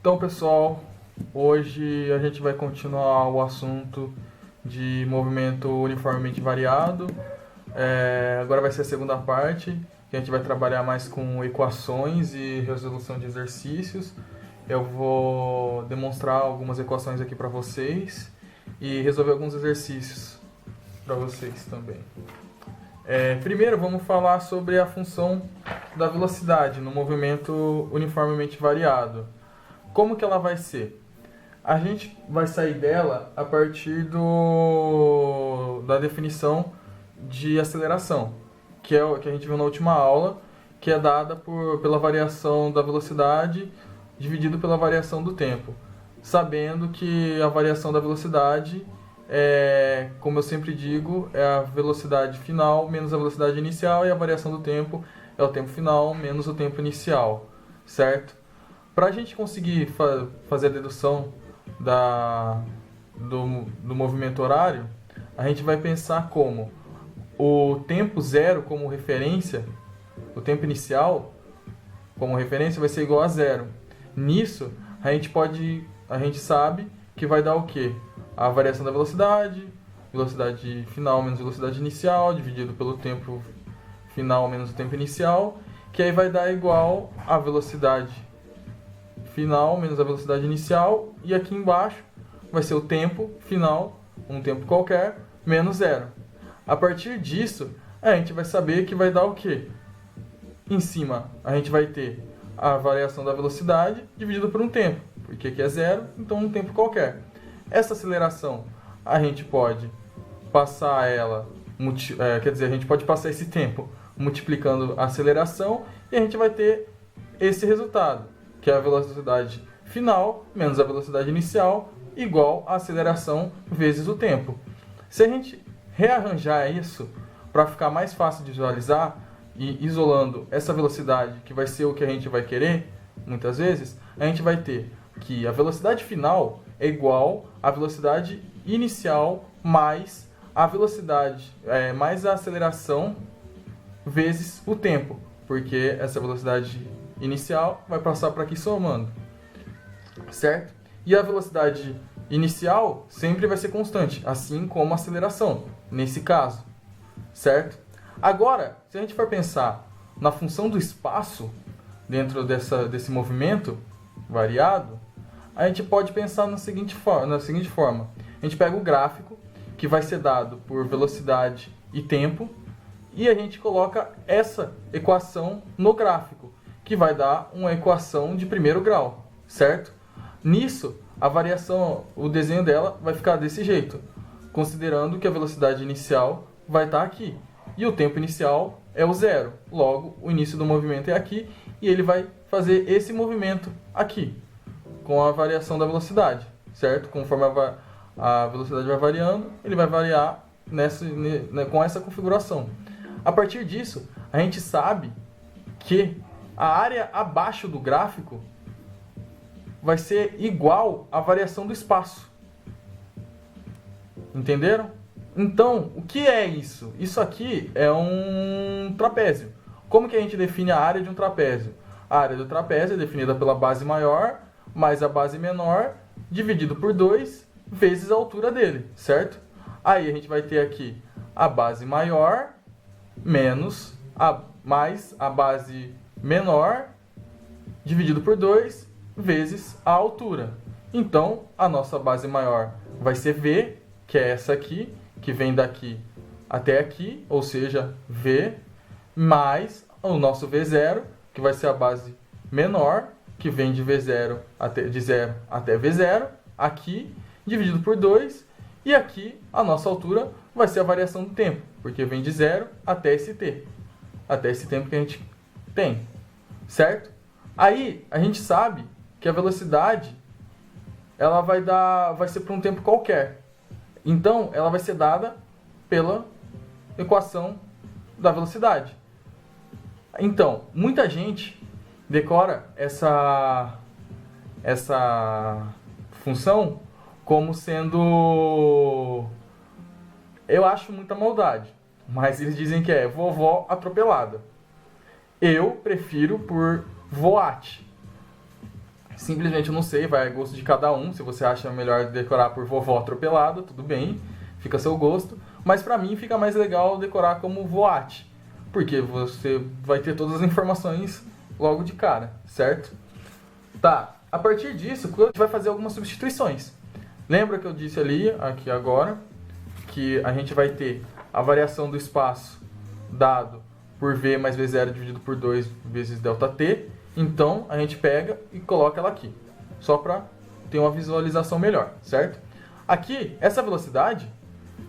Então, pessoal, hoje a gente vai continuar o assunto de movimento uniformemente variado. Agora vai ser a segunda parte, que a gente vai trabalhar mais com equações e resolução de exercícios. Eu vou demonstrar algumas equações aqui para vocês e resolver alguns exercícios para vocês também. Primeiro, vamos falar sobre a função da velocidade no movimento uniformemente variado. Como que ela vai ser? A gente vai sair dela a partir da definição de aceleração, que é o que a gente viu na última aula, que é dada pela variação da velocidade dividido pela variação do tempo. Sabendo que a variação da velocidade como eu sempre digo, é a velocidade final menos a velocidade inicial, e a variação do tempo é o tempo final menos o tempo inicial, certo? Para a gente conseguir fazer a dedução do movimento horário, a gente vai pensar como o tempo zero como referência, o tempo inicial como referência vai ser igual a zero. Nisso, a gente sabe que vai dar o quê? A variação da velocidade final menos velocidade inicial, dividido pelo tempo final menos o tempo inicial, que aí vai dar igual a velocidade final menos a velocidade inicial, e aqui embaixo vai ser o tempo final, um tempo qualquer, menos zero. A partir disso, a gente vai saber que vai dar o quê? Em cima, a gente vai ter a variação da velocidade dividido por um tempo, porque aqui é zero, então um tempo qualquer. Essa aceleração, a gente pode passar a gente pode passar esse tempo multiplicando a aceleração, e a gente vai ter esse resultado, que é a velocidade final menos a velocidade inicial, igual a aceleração vezes o tempo. Se a gente rearranjar isso para ficar mais fácil de visualizar, e isolando essa velocidade, que vai ser o que a gente vai querer, muitas vezes, a gente vai ter que a velocidade final é igual à velocidade inicial mais a velocidade, mais a aceleração vezes o tempo, porque essa velocidade inicial vai passar para aqui somando, certo? E a velocidade inicial sempre vai ser constante, assim como a aceleração, nesse caso, certo? Agora, se a gente for pensar na função do espaço dentro desse movimento variado, a gente pode pensar na seguinte forma. A gente pega o gráfico, que vai ser dado por velocidade e tempo, e a gente coloca essa equação no gráfico, que vai dar uma equação de primeiro grau, certo? Nisso, a variação, o desenho dela vai ficar desse jeito, considerando que a velocidade inicial vai estar aqui, e o tempo inicial é o zero. Logo, o início do movimento é aqui, e ele vai fazer esse movimento aqui, com a variação da velocidade, certo? Conforme a velocidade vai variando, ele vai variar com essa configuração. A partir disso, a gente sabe que a área abaixo do gráfico vai ser igual à variação do espaço. Entenderam? Então, o que é isso? Isso aqui é um trapézio. Como que a gente define a área de um trapézio? A área do trapézio é definida pela base maior mais a base menor, dividido por 2, vezes a altura dele, certo? Aí a gente vai ter aqui a base maior menos mais a base menor, dividido por 2, vezes a altura. Então, a nossa base maior vai ser V, que é essa aqui, que vem daqui até aqui, ou seja, V, mais o nosso V0, que vai ser a base menor, que vem de V0 de 0 até V0, aqui, dividido por 2, e aqui a nossa altura vai ser a variação do tempo, porque vem de 0 até esse t, até esse tempo que a gente tem, certo? Aí a gente sabe que a velocidade ela vai ser por um tempo qualquer, então ela vai ser dada pela equação da velocidade. Então, muita gente decora essa função como sendo, eu acho muita maldade, mas eles dizem que é vovó atropelada. Eu prefiro por voate. Simplesmente eu não sei, vai a gosto de cada um. Se você acha melhor decorar por vovó atropelada, tudo bem, fica a seu gosto. Mas pra mim fica mais legal decorar como voate, porque você vai ter todas as informações logo de cara, certo? Tá, a partir disso, a gente vai fazer algumas substituições. Lembra que eu disse ali, aqui agora, que a gente vai ter a variação do espaço dado por V mais V0 dividido por 2 vezes ΔT. Então, a gente pega e coloca ela aqui, só para ter uma visualização melhor, certo? Aqui, essa velocidade,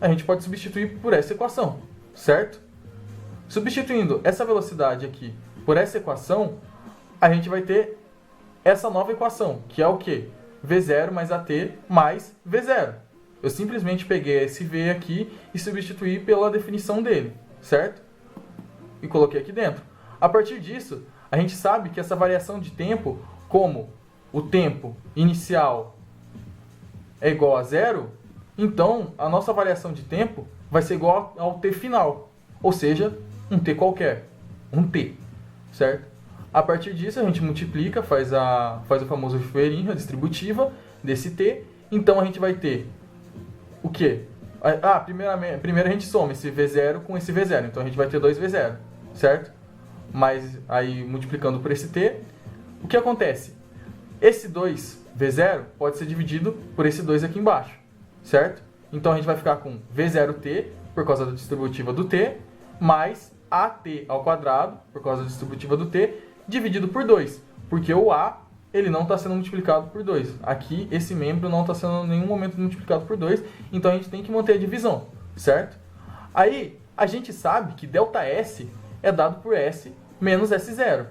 a gente pode substituir por essa equação, certo? Substituindo essa velocidade aqui por essa equação, a gente vai ter essa nova equação, que é o quê? V0 mais AT mais V0. Eu simplesmente peguei esse V aqui e substituí pela definição dele, certo? E coloquei aqui dentro. A partir disso, a gente sabe que essa variação de tempo, como o tempo inicial é igual a zero, então a nossa variação de tempo vai ser igual ao t final, ou seja, um t qualquer, um t, certo? A partir disso a gente multiplica, faz o famoso feirinho, a distributiva desse t, então a gente vai ter o quê? Primeiro a gente soma esse V0 com esse V0, então a gente vai ter 2V0, certo? Mas aí multiplicando por esse t, o que acontece? Esse 2V0 pode ser dividido por esse 2 aqui embaixo, certo? Então a gente vai ficar com V0t, por causa da distributiva do t, mais AT ao quadrado, por causa da distributiva do t, dividido por 2, porque o A ele não está sendo multiplicado por 2. Aqui, esse membro não está sendo em nenhum momento multiplicado por 2, então a gente tem que manter a divisão, certo? Aí, a gente sabe que ΔS é dado por S menos S0,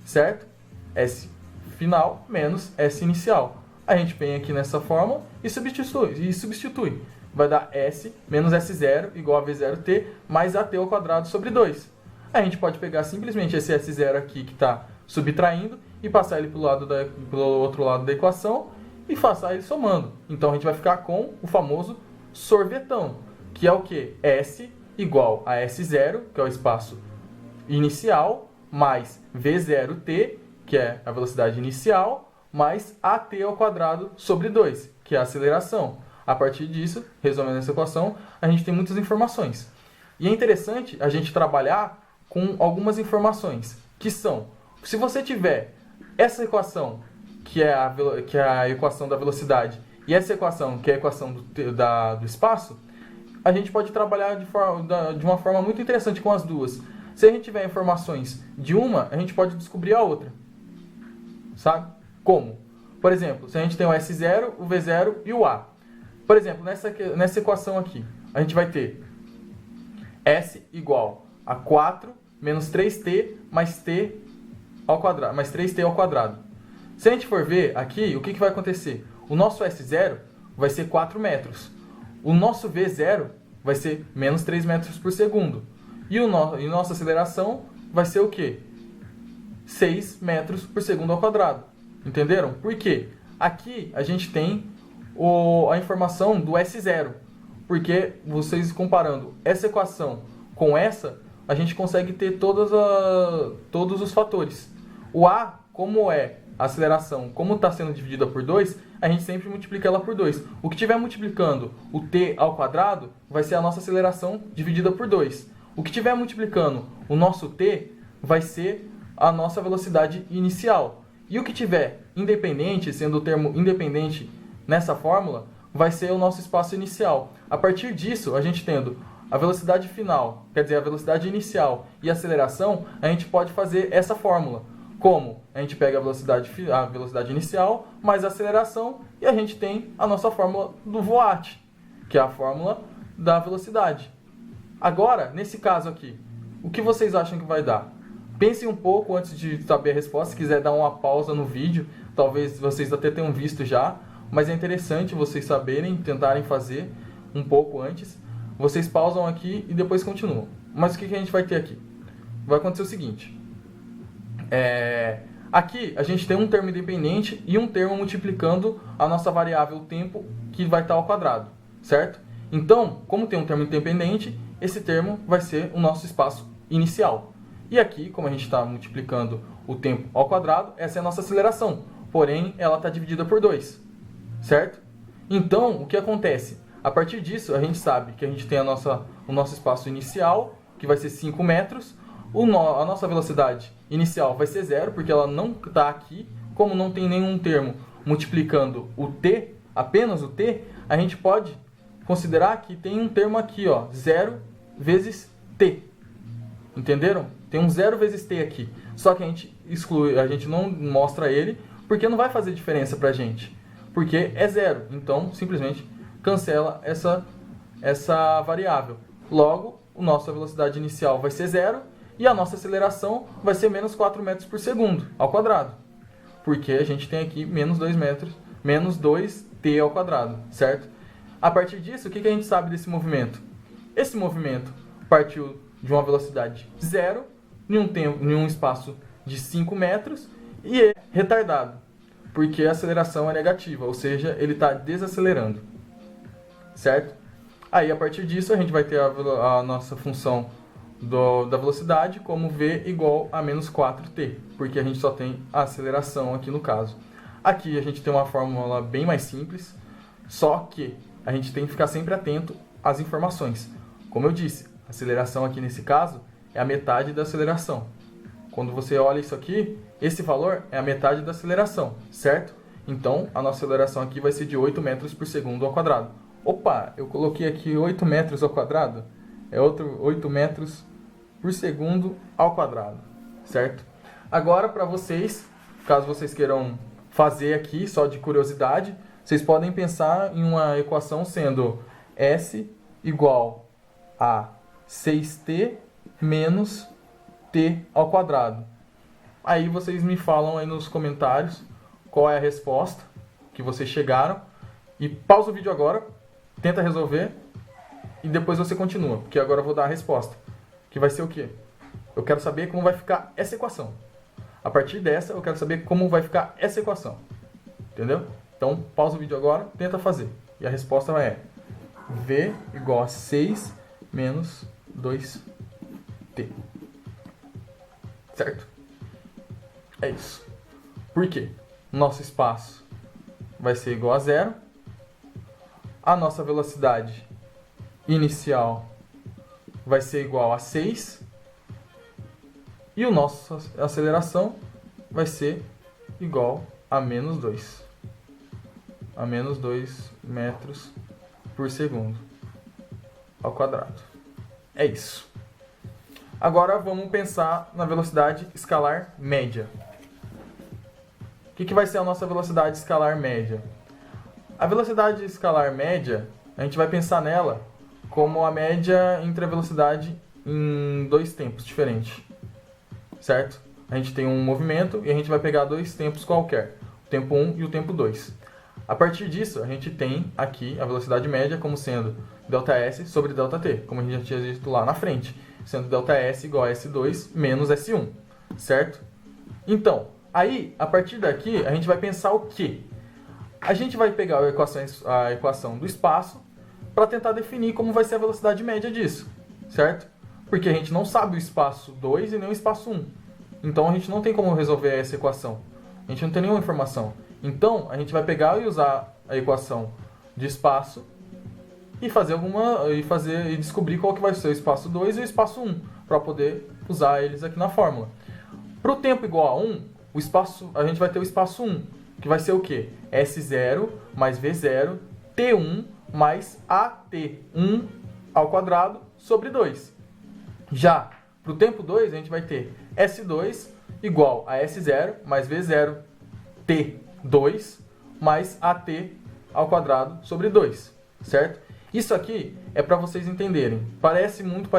certo? S final menos S inicial. A gente vem aqui nessa fórmula e substitui. Vai dar S menos S0 igual a V0t mais AT ao quadrado sobre 2. A gente pode pegar simplesmente esse S0 aqui que está subtraindo e passar ele pelo outro lado da equação e passar ele somando. Então a gente vai ficar com o famoso sorvetão, que é o que? S igual a S0, que é o espaço inicial, mais V0t, que é a velocidade inicial, mais AT ao quadrado sobre 2, que é a aceleração. A partir disso, resumindo essa equação, a gente tem muitas informações. E é interessante a gente trabalhar com algumas informações, que são, se você tiver essa equação, que é a equação da velocidade, e essa equação, que é a equação do espaço, a gente pode trabalhar de uma forma muito interessante com as duas. Se a gente tiver informações de uma, a gente pode descobrir a outra. Sabe? Como? Por exemplo, se a gente tem o S0, o V0 e o A. Por exemplo, nessa equação aqui, a gente vai ter S igual a 4 menos 3t mais t ao quadrado, mais 3t ao quadrado. Se a gente for ver aqui, o que vai acontecer? O nosso S0 vai ser 4 metros. O nosso V0 vai ser menos 3 metros por segundo. E nossa aceleração vai ser o quê? 6 metros por segundo ao quadrado. Entenderam? Por quê? Aqui a gente tem a informação do S0. Porque vocês comparando essa equação com essa, a gente consegue ter todos os fatores. O A, como é a aceleração, como está sendo dividida por 2, a gente sempre multiplica ela por 2. O que estiver multiplicando o t ao quadrado vai ser a nossa aceleração dividida por 2. O que estiver multiplicando o nosso t vai ser a nossa velocidade inicial. E o que tiver independente, sendo o termo independente nessa fórmula, vai ser o nosso espaço inicial. A partir disso, a gente tendo a velocidade final, quer dizer, a velocidade inicial e a aceleração, a gente pode fazer essa fórmula. Como? A gente pega a velocidade inicial mais a aceleração e a gente tem a nossa fórmula do voate, que é a fórmula da velocidade. Agora, nesse caso aqui, o que vocês acham que vai dar? Pensem um pouco antes de saber a resposta. Se quiser dar uma pausa no vídeo, talvez vocês até tenham visto já, mas é interessante vocês saberem, tentarem fazer um pouco antes. Vocês pausam aqui e depois continuam. Mas o que a gente vai ter aqui? Vai acontecer o seguinte. Aqui a gente tem um termo independente e um termo multiplicando a nossa variável tempo, que vai estar ao quadrado, certo? Então, como tem um termo independente, esse termo vai ser o nosso espaço inicial. E aqui, como a gente está multiplicando o tempo ao quadrado, essa é a nossa aceleração. porém ela está dividida por 2, certo? Então, o que acontece? A partir disso, a gente sabe que a gente tem o nosso espaço inicial, que vai ser 5 metros, a nossa velocidade inicial vai ser 0, porque ela não está aqui, como não tem nenhum termo multiplicando o t, apenas o t, a gente pode considerar que tem um termo aqui, ó, 0 vezes t. Entenderam? Tem um 0 vezes t aqui. Só que a gente exclui, a gente não mostra ele, porque não vai fazer diferença pra gente. Porque é 0. Então, simplesmente cancela essa variável. Logo, a nossa velocidade inicial vai ser 0 e a nossa aceleração vai ser menos 4 metros por segundo ao quadrado. Porque a gente tem aqui menos 2 metros, menos 2t ao quadrado, certo? A partir disso, o que a gente sabe desse movimento? Esse movimento partiu de uma velocidade 0 em um espaço de 5 metros e é retardado, porque a aceleração é negativa, ou seja, ele está desacelerando, certo? Aí, a partir disso, a gente vai ter a nossa função da velocidade como v igual a menos 4t, porque a gente só tem a aceleração aqui no caso. Aqui a gente tem uma fórmula bem mais simples, só que a gente tem que ficar sempre atento às informações. Como eu disse, a aceleração aqui nesse caso é a metade da aceleração. Quando você olha isso aqui, esse valor é a metade da aceleração, certo? Então, a nossa aceleração aqui vai ser de 8 metros por segundo ao quadrado. Opa, eu coloquei aqui 8 metros ao quadrado. É 8 metros por segundo ao quadrado, certo? Agora, para vocês, caso vocês queiram fazer aqui, só de curiosidade, vocês podem pensar em uma equação sendo S igual a 6t menos t ao quadrado. Aí vocês me falam aí nos comentários qual é a resposta que vocês chegaram. E pausa o vídeo agora, tenta resolver e depois você continua, porque agora eu vou dar a resposta. Que vai ser o quê? Eu quero saber como vai ficar essa equação. A partir dessa, eu quero saber como vai ficar essa equação. Entendeu? Então, pausa o vídeo agora, tenta fazer. E a resposta é v igual a 6 menos 2t. Certo? É isso. Por quê? Nosso espaço vai ser igual a 0. A nossa velocidade inicial vai ser igual a 6. E a nossa aceleração vai ser igual a menos 2. A menos 2 metros por segundo ao quadrado. É isso. Agora vamos pensar na velocidade escalar média. O que vai ser a nossa velocidade escalar média? A velocidade escalar média, a gente vai pensar nela como a média entre a velocidade em 2 tempos diferentes. Certo? A gente tem um movimento e a gente vai pegar 2 tempos qualquer. O tempo 1 e o tempo 2. A partir disso, a gente tem aqui a velocidade média como sendo ΔS sobre ΔT, como a gente já tinha visto lá na frente, sendo ΔS igual a S2 menos S1, certo? Então, aí, a partir daqui, a gente vai pensar o quê? A gente vai pegar a equação do espaço para tentar definir como vai ser a velocidade média disso, certo? Porque a gente não sabe o espaço 2 e nem o espaço 1. Então, a gente não tem como resolver essa equação. A gente não tem nenhuma informação. Então, a gente vai pegar e usar a equação de espaço e e descobrir qual que vai ser o espaço 2 e o espaço 1, para poder usar eles aqui na fórmula. Para o tempo igual a 1, a gente vai ter o espaço 1, que vai ser o quê? S0 mais V0, T1 mais AT1 ao quadrado sobre 2. Já para o tempo 2, a gente vai ter S2 igual a S0 mais V0, T2 mais AT ao quadrado sobre 2, certo? Isso aqui é para vocês entenderem. Parece muito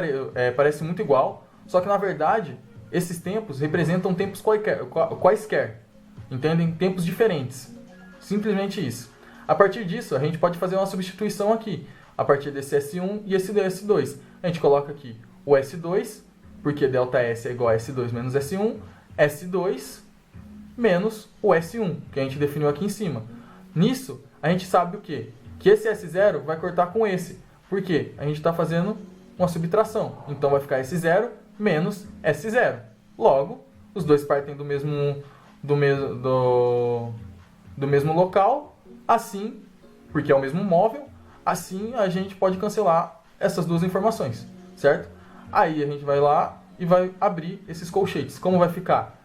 igual, só que na verdade esses tempos representam tempos quaisquer. Entendem? Tempos diferentes. Simplesmente isso. A partir disso, a gente pode fazer uma substituição aqui. A partir desse S1 e esse S2. A gente coloca aqui o S2, porque ΔS é igual a S2 menos S1. S2 menos o S1, que a gente definiu aqui em cima. Nisso, a gente sabe o quê? Que esse S0 vai cortar com esse. Por quê? A gente está fazendo uma subtração. Então, vai ficar S0 menos S0. Logo, os dois partem do do mesmo local, assim, porque é o mesmo móvel, assim a gente pode cancelar essas duas informações, certo? Aí a gente vai lá e vai abrir esses colchetes. Como vai ficar?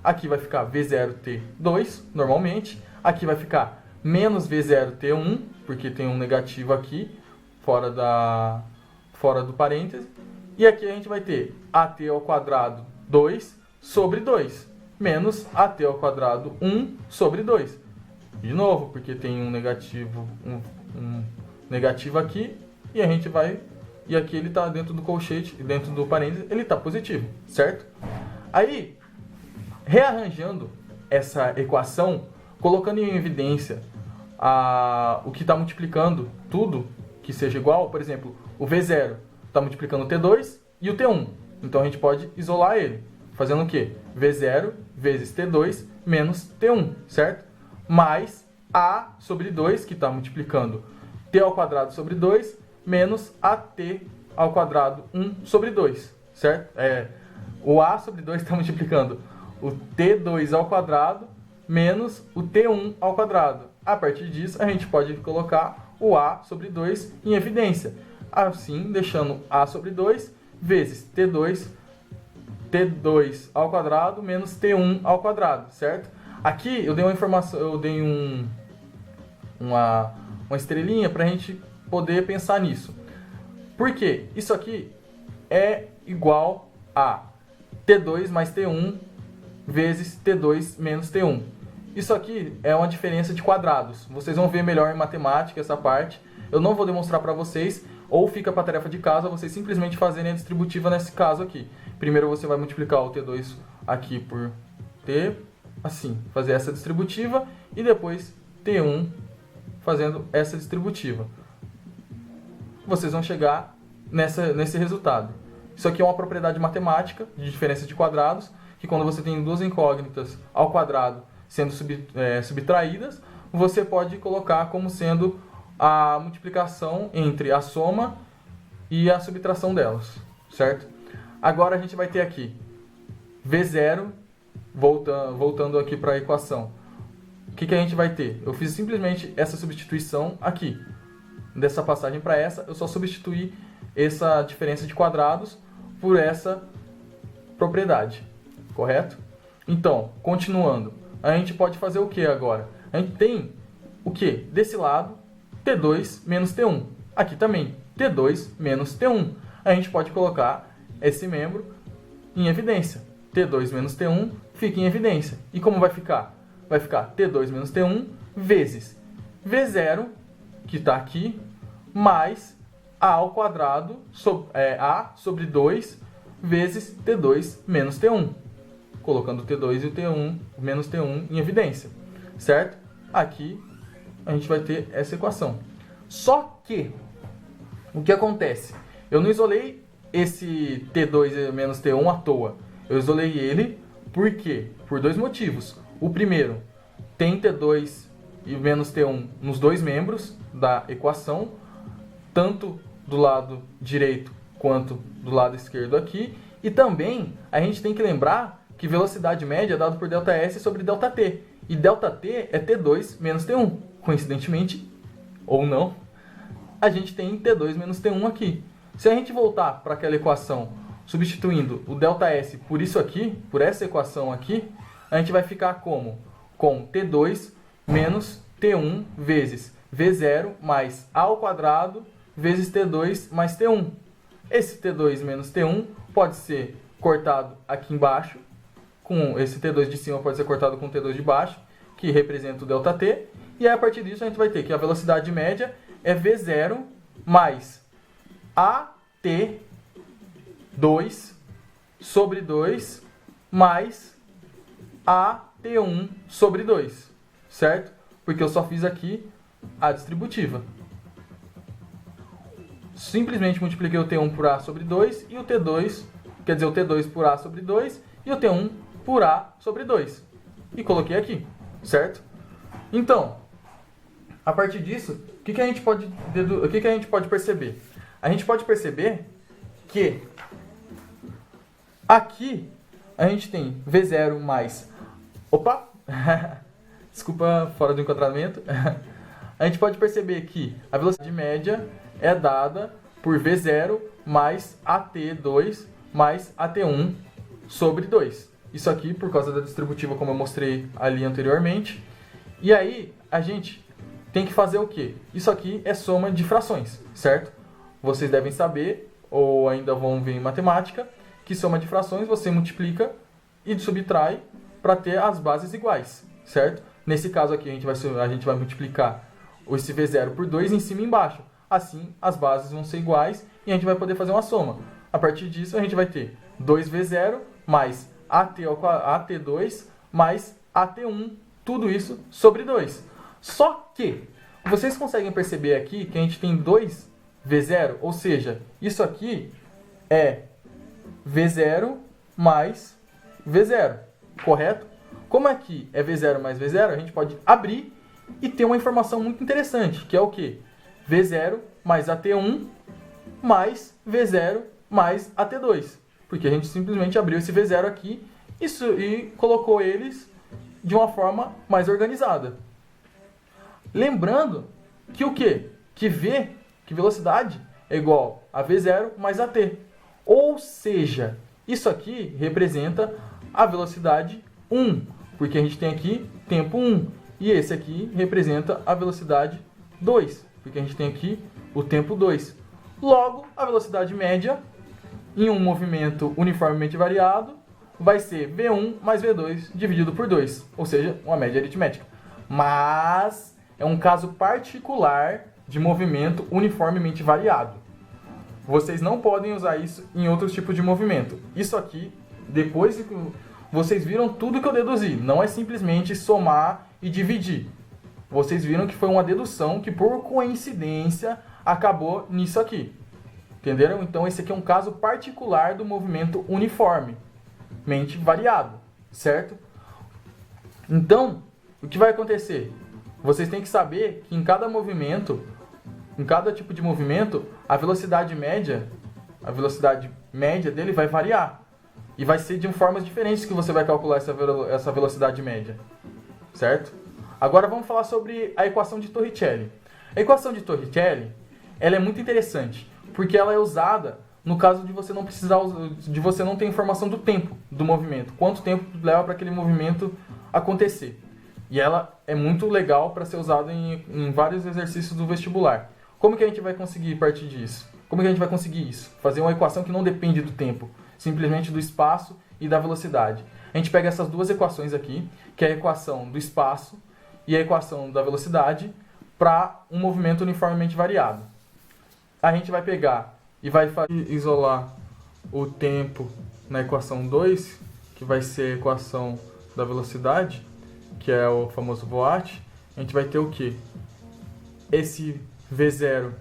Aqui vai ficar V0T2, normalmente. Aqui vai ficar menos V0T1, porque tem um negativo aqui, fora do parêntese. E aqui a gente vai ter AT ao quadrado 2 sobre 2, menos AT ao quadrado 1 sobre 2. De novo, porque tem um negativo aqui, e a gente vai... E aqui ele está dentro do colchete, dentro do parênteses, ele está positivo, certo? Aí, rearranjando essa equação, colocando em evidência o que está multiplicando tudo que seja igual, por exemplo, o V0 está multiplicando o T2 e o T1. Então a gente pode isolar ele, fazendo o quê? V0 vezes T2 menos T1, certo? Mais A sobre 2, que está multiplicando T ao quadrado sobre 2, menos AT ao quadrado 1 sobre 2, certo? O A sobre 2 está multiplicando o T2 ao quadrado menos o T1 ao quadrado. A partir disso, a gente pode colocar o A sobre 2 em evidência. Assim, deixando A sobre 2 vezes T2 ao quadrado menos T1 ao quadrado, certo? Aqui eu dei uma informação, eu dei uma estrelinha para a gente poder pensar nisso. Por quê? Isso aqui é igual a T2 mais T1 vezes T2 menos T1. Isso aqui é uma diferença de quadrados. Vocês vão ver melhor em matemática essa parte. Eu não vou demonstrar para vocês, ou fica para a tarefa de casa, vocês simplesmente fazerem a distributiva nesse caso aqui. Primeiro você vai multiplicar o T2 aqui por T, assim, fazer essa distributiva, e depois T1 fazendo essa distributiva. Vocês vão chegar nesse resultado. Isso aqui é uma propriedade matemática de diferença de quadrados, que quando você tem duas incógnitas ao quadrado sendo subtraídas, você pode colocar como sendo a multiplicação entre a soma e a subtração delas, certo? Agora a gente vai ter aqui V0, voltando aqui para a equação. O que a gente vai ter? Eu fiz simplesmente essa substituição aqui. Dessa passagem para essa, eu só substituí essa diferença de quadrados por essa propriedade, correto? Então, continuando, a gente pode fazer o que agora? A gente tem o que? Desse lado, T2 menos T1. Aqui também, T2 menos T1. A gente pode colocar esse membro em evidência. T2 menos T1 fica em evidência. E como vai ficar? Vai ficar T2 menos T1 vezes V0, que está aqui, mais A ao quadrado, A sobre 2, vezes T2 menos T1. Colocando o T2 e o T1 menos T1 em evidência, certo? Aqui a gente vai ter essa equação. Só que, o que acontece? Eu não isolei esse T2 menos T1 à toa. Eu isolei ele por quê? Por dois motivos. O primeiro, tem T2 e menos T1 nos dois membros da equação, tanto do lado direito quanto do lado esquerdo aqui. E também a gente tem que lembrar que velocidade média é dado por ΔS sobre ΔT. E ΔT é T2 menos T1. Coincidentemente, ou não, a gente tem T2 menos T1 aqui. Se a gente voltar para aquela equação, substituindo o ΔS por isso aqui, por essa equação aqui, a gente vai ficar como? Com T2 menos T1 vezes V0 mais A ao quadrado vezes T2 mais T1. Esse T2 menos T1 pode ser cortado aqui embaixo, com esse T2 de cima pode ser cortado com o T2 de baixo, que representa o ΔT. E aí, a partir disso, a gente vai ter que a velocidade média é V0 mais AT2 sobre 2 mais AT1 sobre 2, certo? Porque eu só fiz aqui a distributiva. Simplesmente multipliquei o T1 por A sobre 2 e o T2, quer dizer, o T2 por A sobre 2 e o T1 por A sobre 2. E coloquei aqui, certo? Então, a partir disso, o que a gente pode perceber? A gente pode perceber que aqui a gente tem V0 mais... Opa! desculpa, fora do enquadramento, a gente pode perceber que a velocidade média é dada por V0 mais AT2 mais AT1 sobre 2. Isso aqui por causa da distributiva, como eu mostrei ali anteriormente. E aí, a gente tem que fazer o quê? Isso aqui é soma de frações, certo? Vocês devem saber, ou ainda vão ver em matemática, que soma de frações você multiplica e subtrai para ter as bases iguais, certo? Nesse caso aqui, a gente vai multiplicar esse V0 por 2 em cima e embaixo. Assim, as bases vão ser iguais e a gente vai poder fazer uma soma. A partir disso, a gente vai ter 2V0 mais AT2 mais AT1, tudo isso sobre 2. Só que, vocês conseguem perceber aqui que a gente tem 2V0, ou seja, isso aqui é V0 mais V0, correto? Como aqui é V0 mais V0, a gente pode abrir e ter uma informação muito interessante, que é o quê? V0 mais AT1 mais V0 mais AT2. Porque a gente simplesmente abriu esse V0 aqui e colocou eles de uma forma mais organizada. Lembrando que o quê? Que velocidade é igual a V0 mais AT. Ou seja, isso aqui representa a velocidade 1, porque a gente tem aqui tempo 1. E esse aqui representa a velocidade 2, porque a gente tem aqui o tempo 2. Logo, a velocidade média em um movimento uniformemente variado vai ser V1 mais V2 dividido por 2, ou seja, uma média aritmética. Mas é um caso particular de movimento uniformemente variado. Vocês não podem usar isso em outros tipos de movimento. Isso aqui, depois que vocês viram tudo que eu deduzi, não é simplesmente somar e dividir. Vocês viram que foi uma dedução que, por coincidência, acabou nisso aqui. Entenderam? Então, esse aqui é um caso particular do movimento uniformemente variado, certo? Então, o que vai acontecer? Vocês têm que saber que em cada movimento, em cada tipo de movimento, a velocidade média dele vai variar. E vai ser de formas diferentes que você vai calcular essa velocidade média, certo? Agora vamos falar sobre a equação de Torricelli. A equação de Torricelli, ela é muito interessante, porque ela é usada no caso de você não precisar, de você não ter informação do tempo do movimento, quanto tempo leva para aquele movimento acontecer. E ela é muito legal para ser usada em vários exercícios do vestibular. Como que a gente vai conseguir partir disso? Como que a gente vai conseguir isso? Fazer uma equação que não depende do tempo, simplesmente do espaço e da velocidade. A gente pega essas duas equações aqui, que é a equação do espaço e a equação da velocidade, para um movimento uniformemente variado. A gente vai pegar e vai isolar o tempo na equação 2, que vai ser a equação da velocidade, que é o famoso Voat. A gente vai ter o quê? Esse V0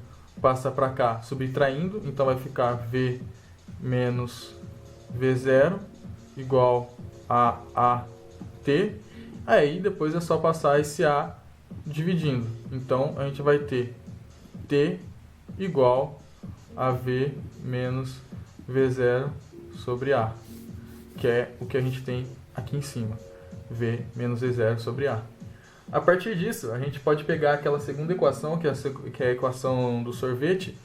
passa para cá subtraindo, então vai ficar V menos V0 igual a AT. Aí depois é só passar esse A dividindo. Então a gente vai ter T igual a V menos V0 sobre A, que é o que a gente tem aqui em cima. V menos V0 sobre A. A partir disso, a gente pode pegar aquela segunda equação, que é a equação do sorvete,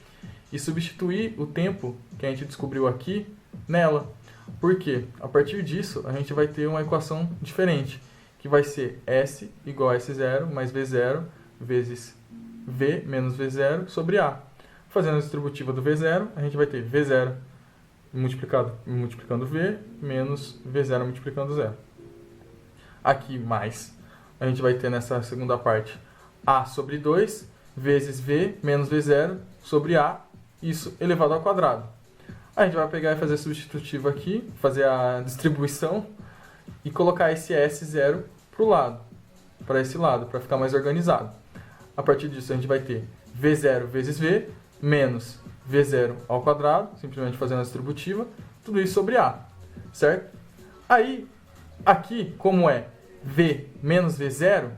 e substituir o tempo que a gente descobriu aqui nela. Por quê? A partir disso, a gente vai ter uma equação diferente, que vai ser S igual a S0 mais V0 vezes V menos V0 sobre A. Fazendo a distributiva do V0, a gente vai ter V0 multiplicando V menos V0 multiplicando 0. Aqui mais, a gente vai ter nessa segunda parte A sobre 2 vezes V menos V0 sobre A, isso elevado ao quadrado. A gente vai pegar e fazer a substitutiva aqui, fazer a distribuição e colocar esse S0 para esse lado, para ficar mais organizado. A partir disso a gente vai ter V0 vezes V menos V0 ao quadrado, simplesmente fazendo a distributiva, tudo isso sobre A, certo? Aí, aqui, como é V menos V0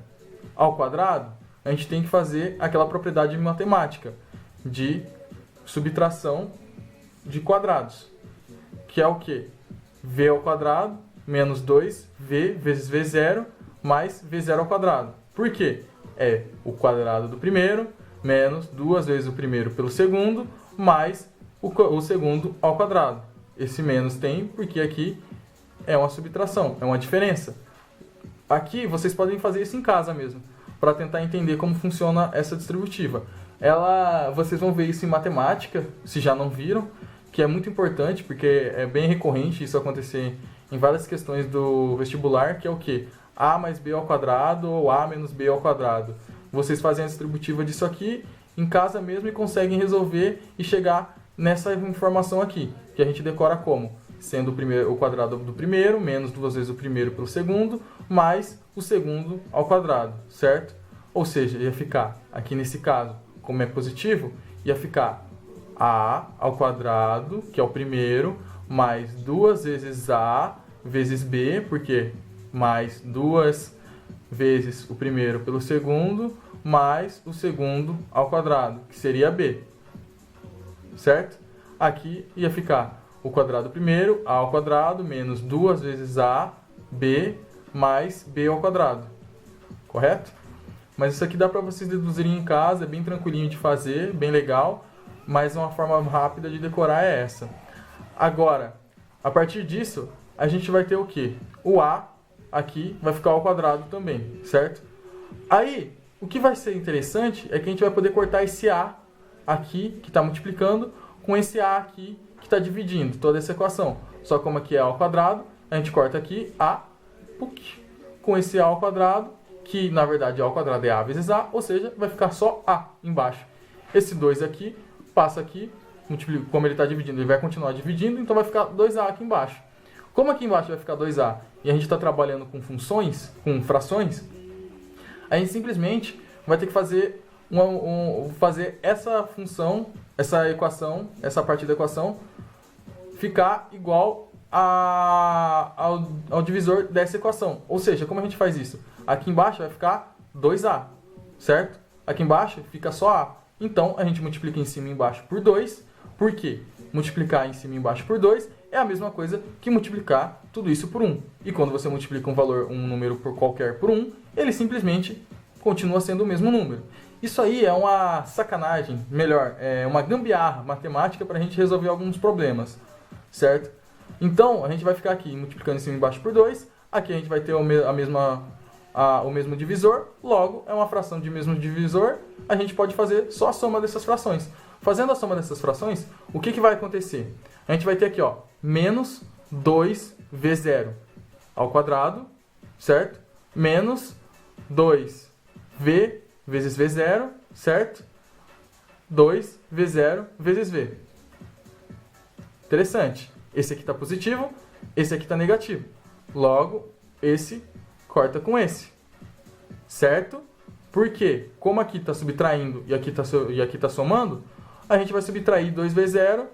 ao quadrado, a gente tem que fazer aquela propriedade matemática de subtração de quadrados, que é o quê? V ao quadrado menos 2V vezes V0 mais V0 ao quadrado. Por quê? É o quadrado do primeiro menos 2 vezes o primeiro pelo segundo mais o segundo ao quadrado. Esse menos tem porque aqui é uma subtração, é uma diferença. Aqui vocês podem fazer isso em casa mesmo, para tentar entender como funciona essa distributiva. Vocês vão ver isso em matemática, se já não viram, que é muito importante, porque é bem recorrente isso acontecer em várias questões do vestibular, que é o quê? A mais B ao quadrado ou A menos B ao quadrado. Vocês fazem a distributiva disso aqui em casa mesmo e conseguem resolver e chegar nessa informação aqui, que a gente decora como? Sendo o quadrado do primeiro, menos 2 vezes o primeiro pelo segundo, mais o segundo ao quadrado, certo? Ou seja, ia ficar, aqui nesse caso, como é positivo, ia ficar A ao quadrado, que é o primeiro, mais 2 vezes A vezes B, porque mais 2 vezes o primeiro pelo segundo, mais o segundo ao quadrado, que seria B, certo? Aqui ia ficar o quadrado primeiro, A ao quadrado, menos 2 vezes A, B, mais B ao quadrado, correto? Mas isso aqui dá para vocês deduzirem em casa, é bem tranquilinho de fazer, bem legal, mas uma forma rápida de decorar é essa. Agora, a partir disso, a gente vai ter o quê? O A aqui vai ficar ao quadrado também, certo? Aí, o que vai ser interessante é que a gente vai poder cortar esse A aqui, que está multiplicando, com esse A aqui, que está dividindo toda essa equação. Só como aqui é A ao quadrado, a gente corta aqui A, com esse A ao quadrado, que na verdade A ao quadrado é A vezes A, ou seja, vai ficar só A embaixo. Esse 2 aqui, passa aqui, como ele está dividindo, ele vai continuar dividindo, então vai ficar 2A aqui embaixo. Como aqui embaixo vai ficar 2A e a gente está trabalhando com funções, com frações, a gente simplesmente vai ter que fazer, fazer essa função, essa equação, essa parte da equação, ficar igual ao divisor dessa equação. Ou seja, como a gente faz isso? Aqui embaixo vai ficar 2A, certo? Aqui embaixo fica só A. Então, a gente multiplica em cima e embaixo por 2. Por quê? Multiplicar em cima e embaixo por 2 é a mesma coisa que multiplicar tudo isso por 1. E quando você multiplica um número qualquer por 1, ele simplesmente continua sendo o mesmo número. Isso aí é uma sacanagem, melhor, é uma gambiarra matemática para a gente resolver alguns problemas, certo? Então, a gente vai ficar aqui multiplicando em cima e embaixo por 2. Aqui a gente vai ter o mesmo divisor, logo é uma fração de mesmo divisor, a gente pode fazer só a soma dessas frações. Fazendo a soma dessas frações, o que vai acontecer? A gente vai ter aqui, ó, menos 2v0 ao quadrado, certo? Menos 2v vezes v0, certo? 2v0 vezes v. Interessante. Esse aqui está positivo, esse aqui está negativo. Logo, esse corta com esse, certo? Porque, como aqui está subtraindo e aqui está somando, a gente vai subtrair 2v0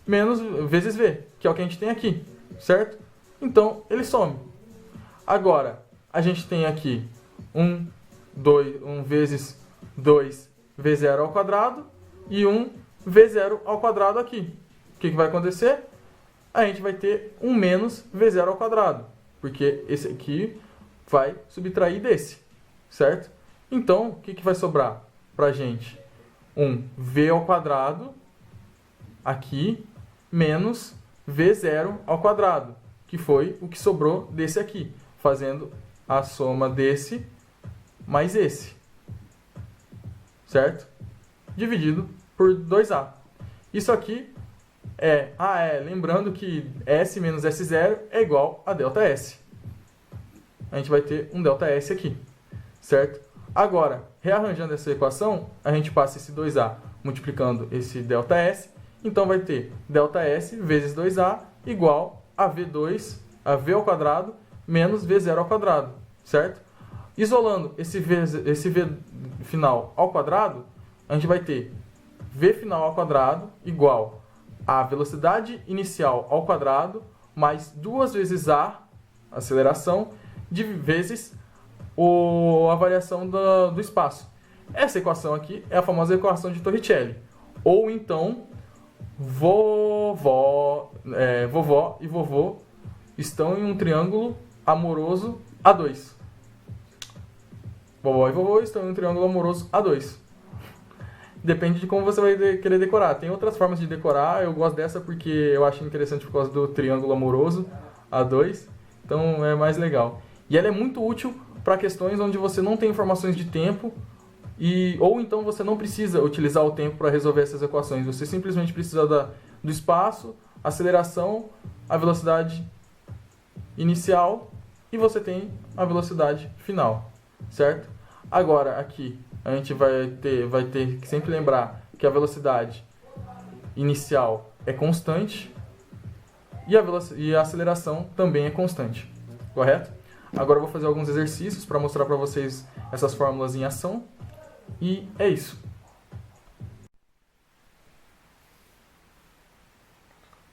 menos vezes v, que é o que a gente tem aqui, certo? Então, ele some. Agora, a gente tem aqui 1 vezes 2v0 ao quadrado e 1v0 ao quadrado aqui. O que vai acontecer? A gente vai ter 1 menos v0 ao quadrado, porque esse aqui vai subtrair desse, certo? Então, o que vai sobrar para a gente? 1v ao quadrado aqui menos v0 ao quadrado, que foi o que sobrou desse aqui, fazendo a soma desse mais esse, certo? Dividido por 2a. Isso aqui lembrando que S menos S0 é igual a ΔS. A gente vai ter um ΔS aqui, certo? Agora, rearranjando essa equação, a gente passa esse 2a multiplicando esse ΔS, então vai ter ΔS vezes 2a igual a V ao quadrado menos V0 ao quadrado, certo? Isolando esse V final ao quadrado, a gente vai ter V final ao quadrado igual a velocidade inicial ao quadrado mais 2 vezes a aceleração vezes a variação do espaço. Essa equação aqui é a famosa equação de Torricelli. Ou então, vovó e vovô estão em um triângulo amoroso A2. Vovó e vovô estão em um triângulo amoroso A2. Depende de como você vai querer decorar. Tem outras formas de decorar, eu gosto dessa porque eu acho interessante por causa do triângulo amoroso A2, então é mais legal. E ela é muito útil para questões onde você não tem informações de tempo, ou então você não precisa utilizar o tempo para resolver essas equações, você simplesmente precisa do espaço, aceleração, a velocidade inicial e você tem a velocidade final, certo? Agora aqui a gente vai ter que sempre lembrar que a velocidade inicial é constante e a aceleração também é constante, correto? Agora eu vou fazer alguns exercícios para mostrar para vocês essas fórmulas em ação e é isso.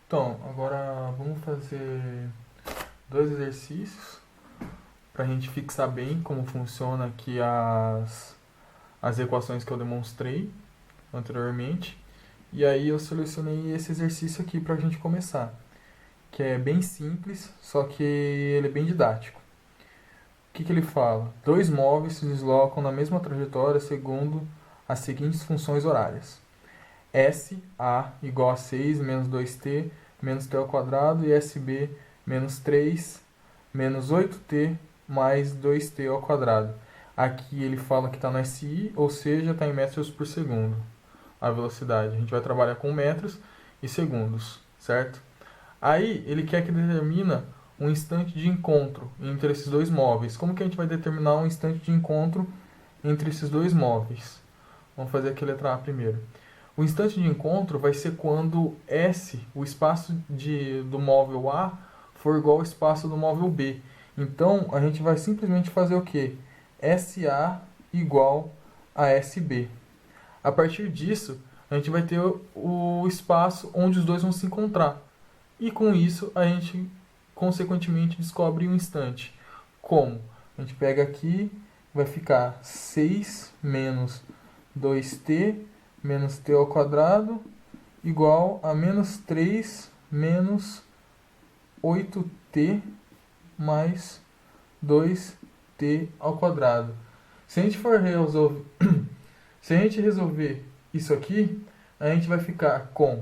Então, agora vamos fazer 2 exercícios para a gente fixar bem como funciona aqui as equações que eu demonstrei anteriormente. E aí eu selecionei esse exercício aqui para a gente começar, que é bem simples, só que ele é bem didático. O que ele fala? 2 móveis se deslocam na mesma trajetória segundo as seguintes funções horárias. SA igual a 6 menos 2t menos t ao quadrado e SB menos 3 menos 8t mais 2t ao quadrado. Aqui ele fala que está no SI, ou seja, está em metros por segundo. A velocidade. A gente vai trabalhar com metros e segundos, certo? Aí ele quer que determina um instante de encontro entre esses 2 móveis. Como que a gente vai determinar um instante de encontro entre esses 2 móveis? Vamos fazer aqui a letra A primeiro. O instante de encontro vai ser quando S, o espaço do móvel A, for igual ao espaço do móvel B. Então, a gente vai simplesmente fazer o quê? SA igual a SB. A partir disso, a gente vai ter o espaço onde os dois vão se encontrar. E com isso, a gente, consequentemente, descobre um instante. Como? A gente pega aqui, vai ficar 6 menos 2t menos t ao quadrado igual a menos 3 menos 8t mais 2t ao quadrado. Se a gente for resolver isso aqui, a gente vai ficar com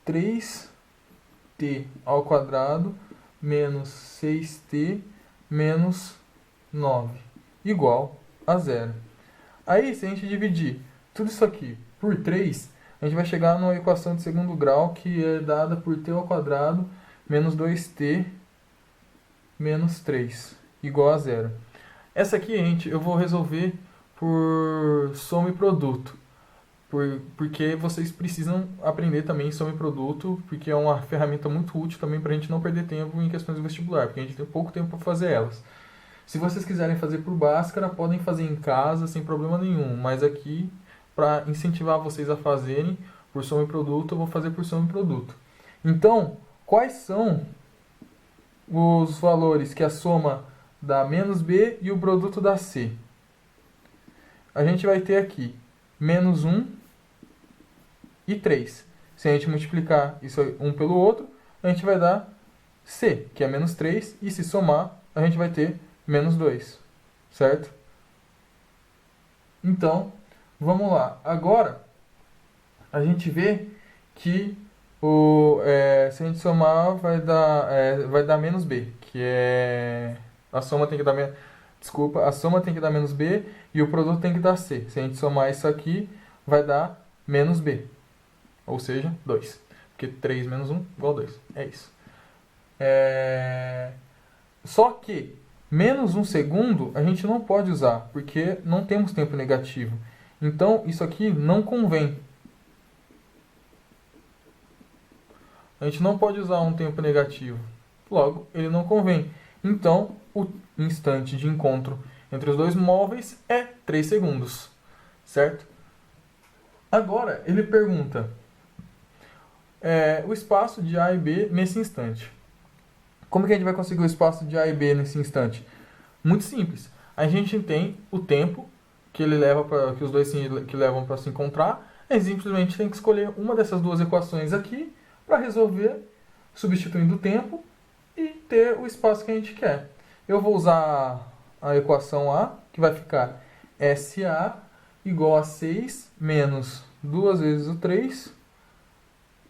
3t ao quadrado menos 6t menos 9 igual a 0. Aí, se a gente dividir tudo isso aqui por 3, a gente vai chegar numa equação de segundo grau que é dada por t ao quadrado menos 2t menos 3 igual a 0. Essa aqui, eu vou resolver por soma e produto, porque vocês precisam aprender também soma e produto, porque é uma ferramenta muito útil também para a gente não perder tempo em questões do vestibular, porque a gente tem pouco tempo para fazer elas. Se vocês quiserem fazer por Bhaskara, podem fazer em casa sem problema nenhum, mas aqui, para incentivar vocês a fazerem por soma e produto, eu vou fazer por soma e produto. Então, quais são os valores que a soma dá menos B e o produto dá C? A gente vai ter aqui menos 1 e 3. Se a gente multiplicar isso um pelo outro, a gente vai dar C, que é menos 3, e se somar, a gente vai ter menos 2, certo? Então, vamos lá. Agora, a gente vê que se a gente somar, vai dar menos B, que é... A soma tem que dar a soma tem que dar menos B e o produto tem que dar C. Se a gente somar isso aqui, vai dar menos B, ou seja, 2. Porque 3 menos 1 igual a 2. É isso. Só que menos 1 segundo a gente não pode usar, porque não temos tempo negativo. Então, isso aqui não convém. A gente não pode usar um tempo negativo. Logo, ele não convém. Então, o instante de encontro entre os 2 móveis é 3 segundos. Certo? Agora, ele pergunta o espaço de A e B nesse instante. Como que a gente vai conseguir o espaço de A e B nesse instante? Muito simples. A gente tem o tempo que os dois que levam para se encontrar. A gente simplesmente tem que escolher uma dessas 2 equações aqui para resolver, substituindo o tempo e ter o espaço que a gente quer. Eu vou usar a equação A, que vai ficar SA igual a 6 menos 2 vezes o 3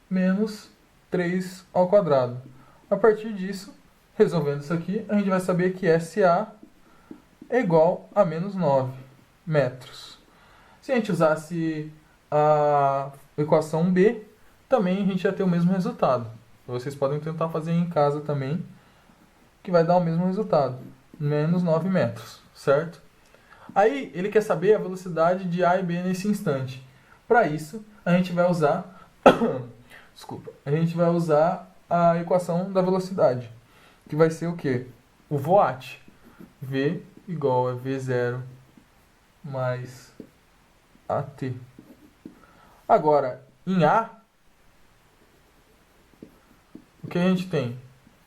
menos 3 ao quadrado. A partir disso, resolvendo isso aqui, a gente vai saber que SA é igual a menos 9 metros. Se a gente usasse a equação B, também a gente ia ter o mesmo resultado. Vocês podem tentar fazer em casa também, que vai dar o mesmo resultado, menos 9 metros, certo? Aí ele quer saber a velocidade de A e B nesse instante. Para isso, a gente vai usar desculpa, a gente vai usar a equação da velocidade, que vai ser o quê? O voat. V igual a V0 mais AT. Agora, em A, o que a gente tem?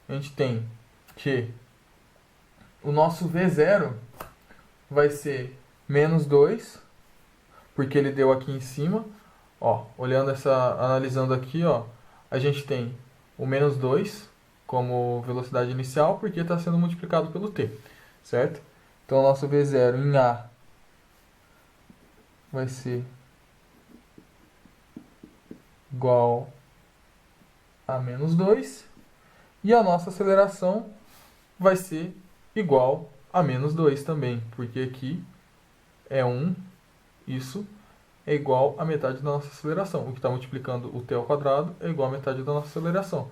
A gente tem que o nosso V0 vai ser menos 2, porque ele deu aqui em cima. Ó, olhando analisando aqui, ó, a gente tem o menos 2 como velocidade inicial, porque está sendo multiplicado pelo t, certo? Então, o nosso V0 em A vai ser igual a menos 2, e a nossa aceleração vai ser igual a menos 2 também, porque aqui é 1, isso é igual a metade da nossa aceleração. O que está multiplicando o t ao quadrado é igual a metade da nossa aceleração.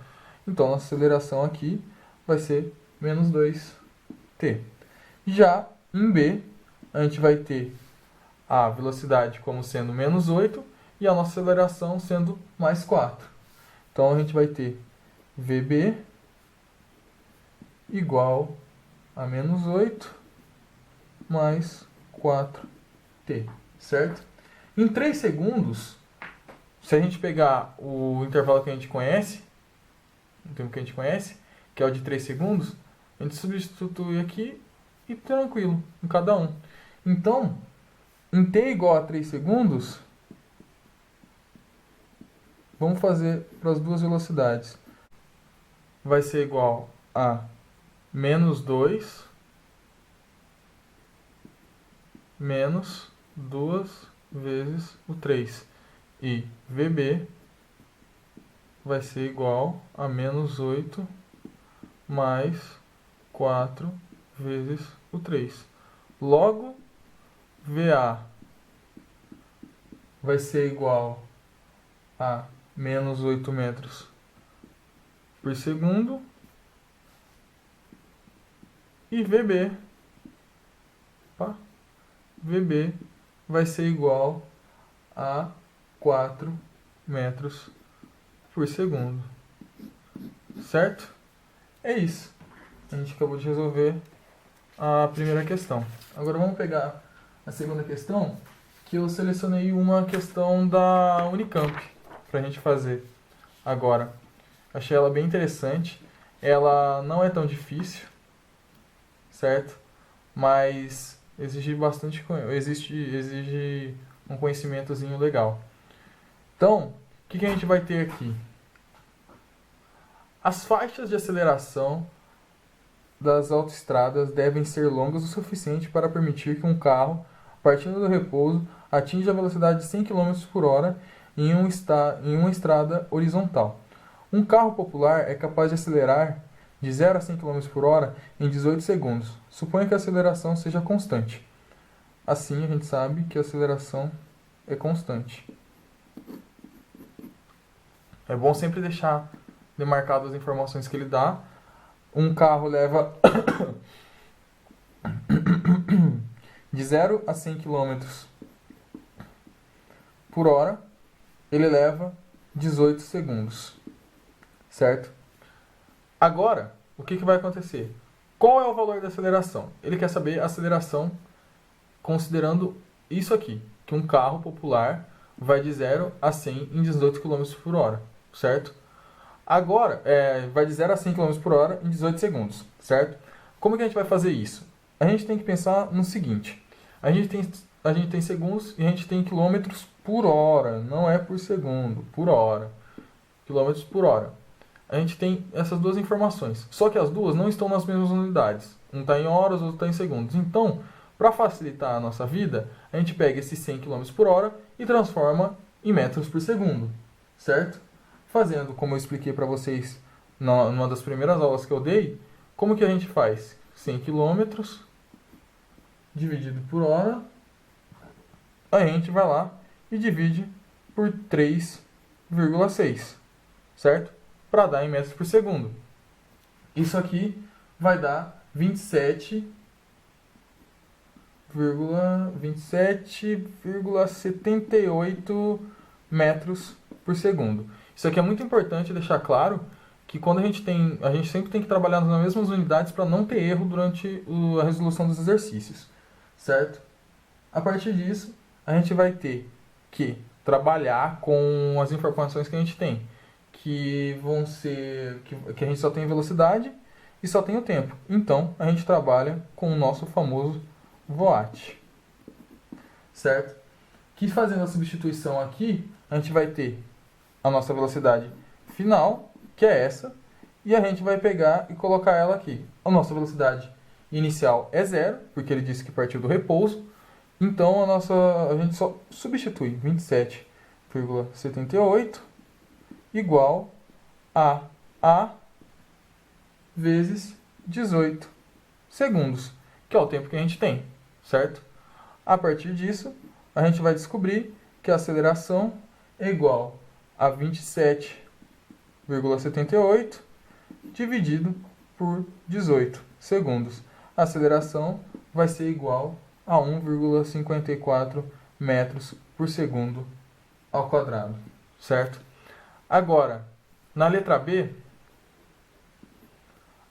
Então, a nossa aceleração aqui vai ser menos 2t. Já em B, a gente vai ter a velocidade como sendo menos 8 e a nossa aceleração sendo mais 4. Então, a gente vai ter VB igual a menos 8 mais 4t, certo? Em 3 segundos, se a gente pegar o intervalo que a gente conhece, o tempo que a gente conhece, que é o de 3 segundos, a gente substitui aqui e tranquilo, em cada um. Então, em t igual a 3 segundos, vamos fazer para as duas velocidades. Vai ser igual a menos 2 menos 2 vezes o 3. E VB vai ser igual a menos 8 mais 4 vezes o 3. Logo, VA vai ser igual a menos 8 metros por segundo. E VB vai ser igual a 4 metros por segundo. Certo? É isso. A gente acabou de resolver a primeira questão. Agora vamos pegar a segunda questão, que eu selecionei uma questão da Unicamp para a gente fazer agora. Achei ela bem interessante. Ela não é tão difícil, certo? Mas exige um conhecimentozinho legal. Então, o que a gente vai ter aqui? As faixas de aceleração das autoestradas devem ser longas o suficiente para permitir que um carro, partindo do repouso, atinja a velocidade de 100 km por hora em uma estrada horizontal. Um carro popular é capaz de acelerar de 0 a 100 km por hora em 18 segundos. Suponha que a aceleração seja constante. Assim, a gente sabe que a aceleração é constante. É bom sempre deixar demarcado as informações que ele dá. Um carro leva de 0 a 100 km por hora. Ele leva 18 segundos. Certo? Agora, o que vai acontecer? Qual é o valor da aceleração? Ele quer saber a aceleração considerando isso aqui, que um carro popular vai de 0 a 100 em 18 km por hora, certo? Agora, vai de 0 a 100 km por hora em 18 segundos, certo? Como que a gente vai fazer isso? A gente tem que pensar no seguinte, a gente tem segundos e a gente tem quilômetros por hora, não é por segundo, por hora, quilômetros por hora. A gente tem essas duas informações. Só que as duas não estão nas mesmas unidades. Um está em horas, outro está em segundos. Então, Para facilitar a nossa vida, a gente pega esses 100 km por hora e transforma em metros por segundo, certo? Fazendo, como eu expliquei para vocês numa das primeiras aulas que eu dei, como que a gente faz? 100 km dividido por hora, a gente vai lá e divide por 3,6, certo? Para dar em metros por segundo. Isso aqui vai dar 27,78 metros por segundo. Isso aqui é muito importante deixar claro que quando a gente sempre tem que trabalhar nas mesmas unidades para não ter erro durante a resolução dos exercícios, certo? A partir disso, a gente vai ter que trabalhar com as informações que a gente tem, que vão ser que a gente só tem velocidade e só tem o tempo. Então, a gente trabalha com o nosso famoso VOAT, certo? Que fazendo a substituição aqui, a gente vai ter a nossa velocidade final, que é essa, e a gente vai pegar e colocar ela aqui. A nossa velocidade inicial é 0, porque ele disse que partiu do repouso. Então a gente só substitui 27,78 igual a vezes 18 segundos, que é o tempo que a gente tem, certo? A partir disso, a gente vai descobrir que a aceleração é igual a 27,78 dividido por 18 segundos. A aceleração vai ser igual a 1,54 metros por segundo ao quadrado, certo? Agora, na letra B,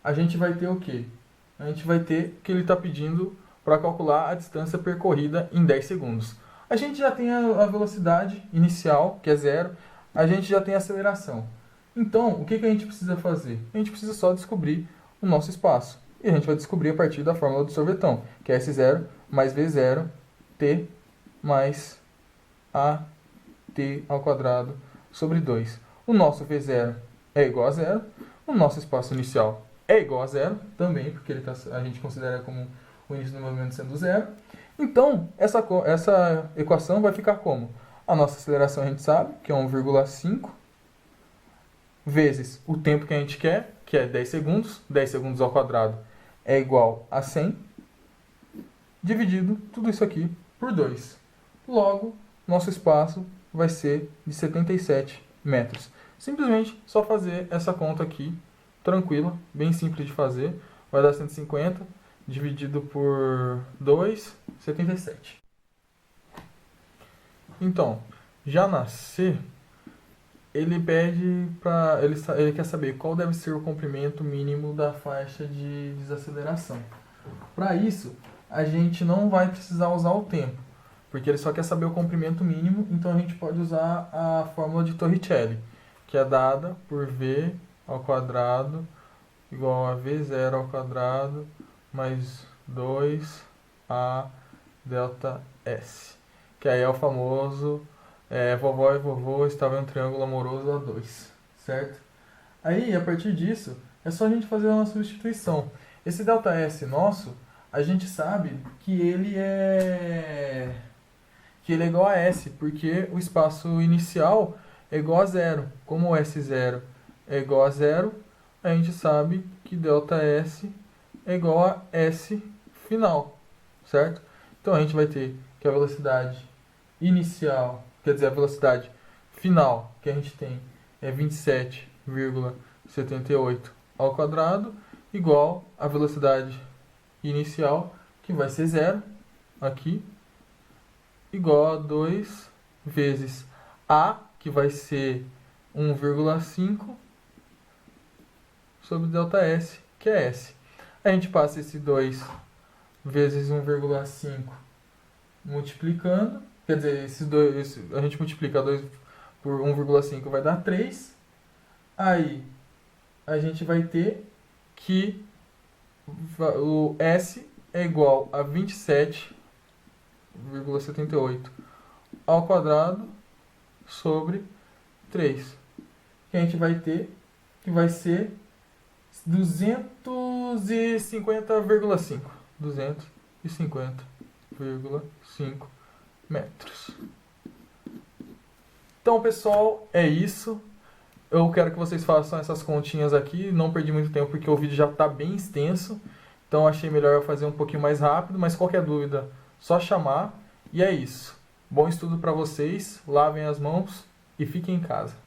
a gente vai ter o quê? A gente vai ter que ele está pedindo para calcular a distância percorrida em 10 segundos. A gente já tem a velocidade inicial, que é 0, a gente já tem a aceleração. Então, o que a gente precisa fazer? A gente precisa só descobrir o nosso espaço. E a gente vai descobrir a partir da fórmula do sorvetão, que é S0 mais V0, T mais AT ao quadrado sobre 2. O nosso V0 é igual a 0, o nosso espaço inicial é igual a 0, também, porque a gente considera como o início do movimento sendo 0. Então, essa equação vai ficar como? A nossa aceleração a gente sabe, que é 1,5, vezes o tempo que a gente quer, que é 10 segundos. 10 segundos ao quadrado é igual a 100, dividido tudo isso aqui por 2. Logo, nosso espaço vai ser de 77 metros. Simplesmente só fazer essa conta aqui, tranquila, bem simples de fazer. Vai dar 150 dividido por 2, 77. Então, já na C, ele pede para ele quer saber qual deve ser o comprimento mínimo da faixa de desaceleração. Para isso, a gente não vai precisar usar o tempo, porque ele só quer saber o comprimento mínimo, então a gente pode usar a fórmula de Torricelli, que é dada por V ao quadrado igual a V0 ao quadrado mais 2A delta S, que aí é o famoso vovó e vovô estavam em um triângulo amoroso A2, certo? Aí, a partir disso, é só a gente fazer uma substituição. Esse ΔS nosso, a gente sabe que ele é igual a S, porque o espaço inicial é igual a 0. Como o S0 é igual a 0, a gente sabe que ΔS é igual a S final, certo? Então a gente vai ter que a velocidade inicial, quer dizer, a velocidade final que a gente tem é 27,78 ao quadrado, igual a velocidade inicial, que vai ser 0, aqui, igual a 2 vezes A, que vai ser 1,5, sobre ΔS, que é S. A gente passa esse 2 vezes 1,5 multiplicando, quer dizer, a gente multiplica 2 por 1,5 vai dar 3. Aí a gente vai ter que o S é igual a 27,78 ao quadrado sobre 3. Que a gente vai ter que vai ser 250,5. 250 0,5 metros. Então, pessoal, é isso. Eu quero que vocês façam essas continhas aqui. Não perdi muito tempo porque o vídeo já está bem extenso. Então, achei melhor eu fazer um pouquinho mais rápido. Mas qualquer dúvida, só chamar. E é isso. Bom estudo para vocês. Lavem as mãos e fiquem em casa.